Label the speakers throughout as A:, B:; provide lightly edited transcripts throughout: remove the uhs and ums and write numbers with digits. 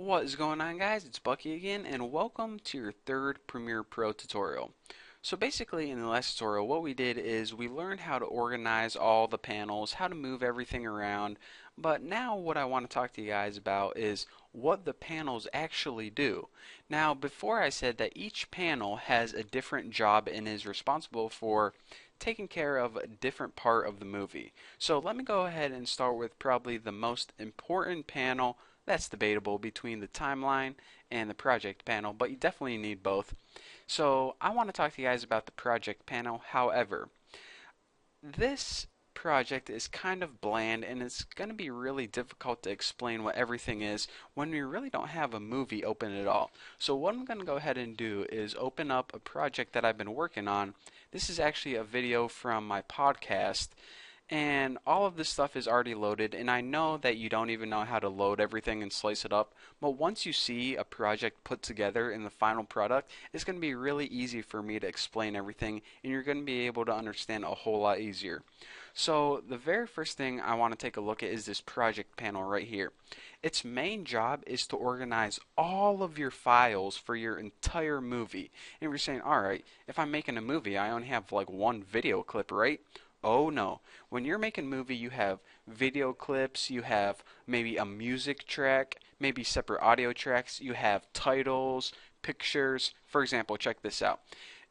A: What is going on, guys? It's Bucky again, and welcome to your third Premiere Pro tutorial. So basically in the last tutorial what we did is we learned how to organize all the panels, how to move everything around, but now what I want to talk to you guys about is what the panels actually do. Now before I said that each panel has a different job and is responsible for taking care of a different part of the movie. So let me go ahead and start with probably the most important panel. That's debatable between the timeline and the project panel, but you definitely need both. So I want to talk to you guys about the project panel. However, this project is kind of bland and it's going to be really difficult to explain what everything is when we really don't have a movie open at all. So what I'm going to go ahead and do is open up a project that I've been working on. This is actually a video from my podcast, and all of this stuff is already loaded, and I know that you don't even know how to load everything and slice it up, but once you see a project put together in the final product, it's going to be really easy for me to explain everything, and you're going to be able to understand a whole lot easier. So the very first thing I want to take a look at is this project panel right here. Its main job is to organize all of your files for your entire movie. And we're saying, alright, if I'm making a movie, I only have like one video clip, right? Oh no. When you're making a movie, you have video clips, you have maybe a music track, maybe separate audio tracks, you have titles, pictures. For example, check this out.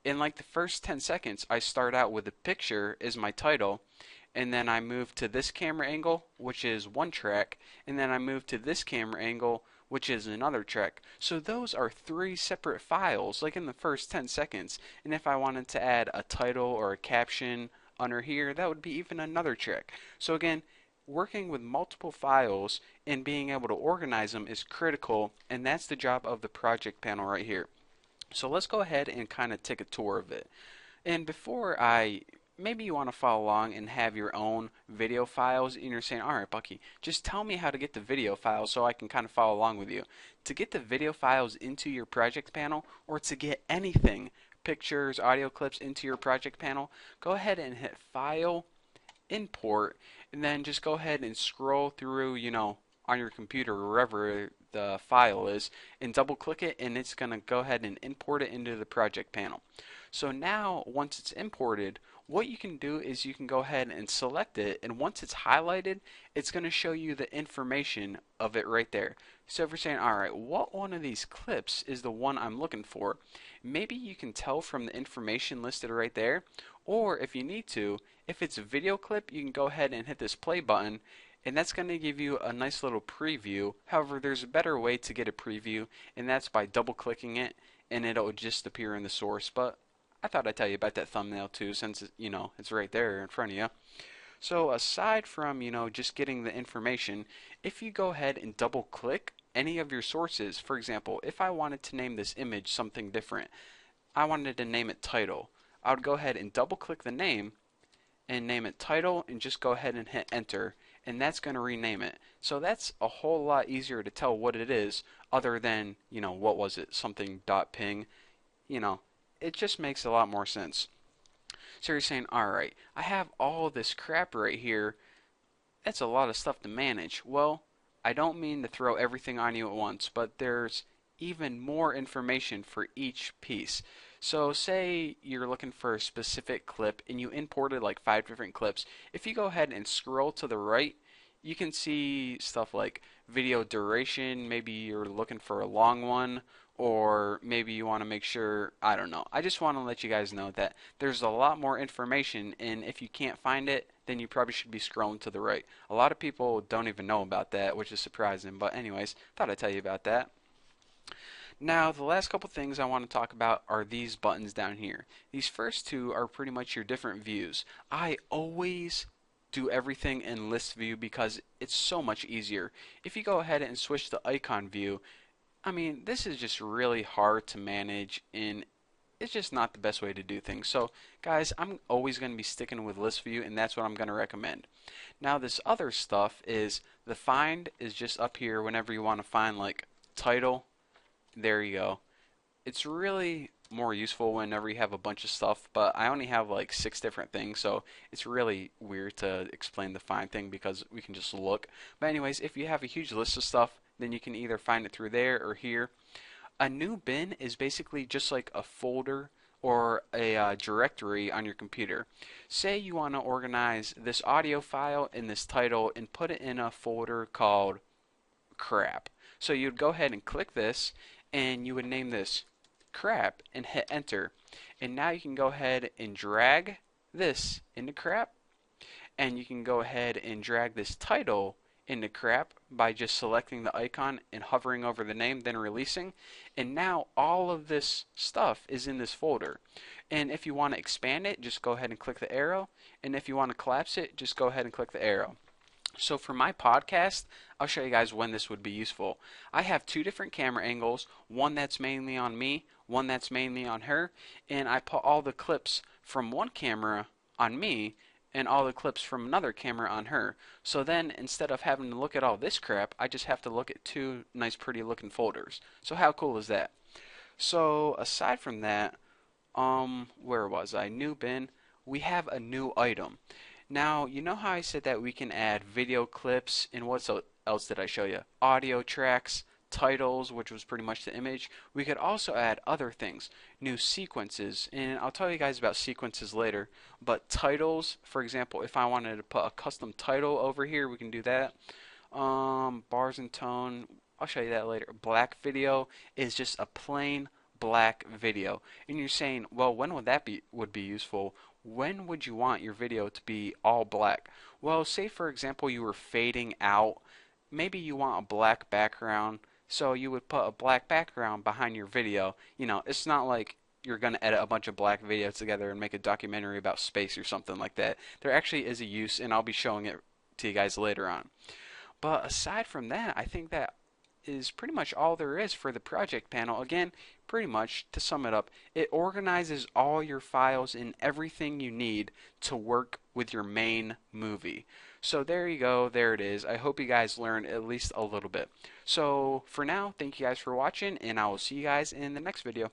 A: In like the first 10 seconds, I start out with a picture as my title, and then I move to this camera angle, which is one track, and then I move to this camera angle, which is another track. So those are three separate files, like in the first 10 seconds. And if I wanted to add a title or a caption under here, that would be even another trick. So again, working with multiple files and being able to organize them is critical, and that's the job of the project panel right here. So let's go ahead and kind of take a tour of it. And maybe you want to follow along and have your own video files, and you're saying, alright Bucky, just tell me how to get the video files so I can kind of follow along with you. To get the video files into your project panel, or to get anything, pictures, audio clips into your project panel, go ahead and hit File, Import, and then just go ahead and scroll through, on your computer or wherever the file is, and double click it, and it's going to go ahead and import it into the project panel. So now once it's imported, what you can do is you can go ahead and select it, and once it's highlighted, it's going to show you the information of it right there. So if you're saying, alright, what one of these clips is the one I'm looking for, maybe you can tell from the information listed right there, or if you need to, if it's a video clip, you can go ahead and hit this play button, and that's going to give you a nice little preview. However, there's a better way to get a preview, and that's by double clicking it, and it'll just appear in the source. But I thought I'd tell you about that thumbnail too, since it's right there in front of you. So aside from just getting the information, if you go ahead and double click any of your sources, for example, if I wanted to name this image something different, I wanted to name it title, I would go ahead and double click the name and name it title, and just go ahead and hit enter, and that's going to rename it. So that's a whole lot easier to tell what it is, other than what was it, something .ping. It just makes a lot more sense. So you're saying, alright, I have all this crap right here. That's a lot of stuff to manage. Well, I don't mean to throw everything on you at once, but there's even more information for each piece. So say you're looking for a specific clip and you imported like 5 different clips. If you go ahead and scroll to the right, you can see stuff like video duration. Maybe you're looking for a long one, or maybe you want to make sure, I don't know. I just want to let you guys know that there's a lot more information, and if you can't find it, then you probably should be scrolling to the right. A lot of people don't even know about that, which is surprising, but anyways, thought I'd tell you about that. Now, the last couple things I want to talk about are these buttons down here. These first two are pretty much your different views. I always do everything in list view because it's so much easier. If you go ahead and switch to icon view, I mean, this is just really hard to manage, and it's just not the best way to do things. So, guys, I'm always going to be sticking with list view, and that's what I'm going to recommend. Now, this other stuff is the find is just up here whenever you want to find like title. There you go. It's really more useful whenever you have a bunch of stuff, but I only have like 6 different things, so it's really weird to explain the find thing because we can just look. But anyways, if you have a huge list of stuff, then you can either find it through there or here. A new bin is basically just like a folder or a directory on your computer. Say you want to organize this audio file in this title and put it in a folder called crap. So you'd go ahead and click this and you would name this crap and hit enter. And now you can go ahead and drag this into crap, and you can go ahead and drag this title into crap by just selecting the icon and hovering over the name, then releasing. And now all of this stuff is in this folder. And if you want to expand it, just go ahead and click the arrow. And if you want to collapse it, just go ahead and click the arrow. So for my podcast, I'll show you guys when this would be useful. I have two different camera angles, one that's mainly on me, one that's mainly on her, and I put all the clips from one camera on me and all the clips from another camera on her. So then instead of having to look at all this crap, I just have to look at two nice pretty looking folders. So how cool is that? So aside from that, where was I? New bin. We have a new item. Now, you know how I said that we can add video clips, and what else did I show you? Audio tracks, titles, which was pretty much the image. We could also add other things, new sequences, and I'll tell you guys about sequences later. But titles, for example, if I wanted to put a custom title over here, we can do that. Bars and tone, I'll show you that later. Black video is just a plain black video. And you're saying, well, when would be useful? When would you want your video to be all black? Well, say for example you were fading out. Maybe you want a black background, so you would put a black background behind your video. You know, it's not like you're going to edit a bunch of black videos together and make a documentary about space or something like that. There actually is a use, and I'll be showing it to you guys later on. But aside from that, I think that is pretty much all there is for the project panel. Again, pretty much to sum it up, it organizes all your files and everything you need to work with your main movie. So there you go, there it is. I hope you guys learned at least a little bit. So for now, thank you guys for watching, and I will see you guys in the next video.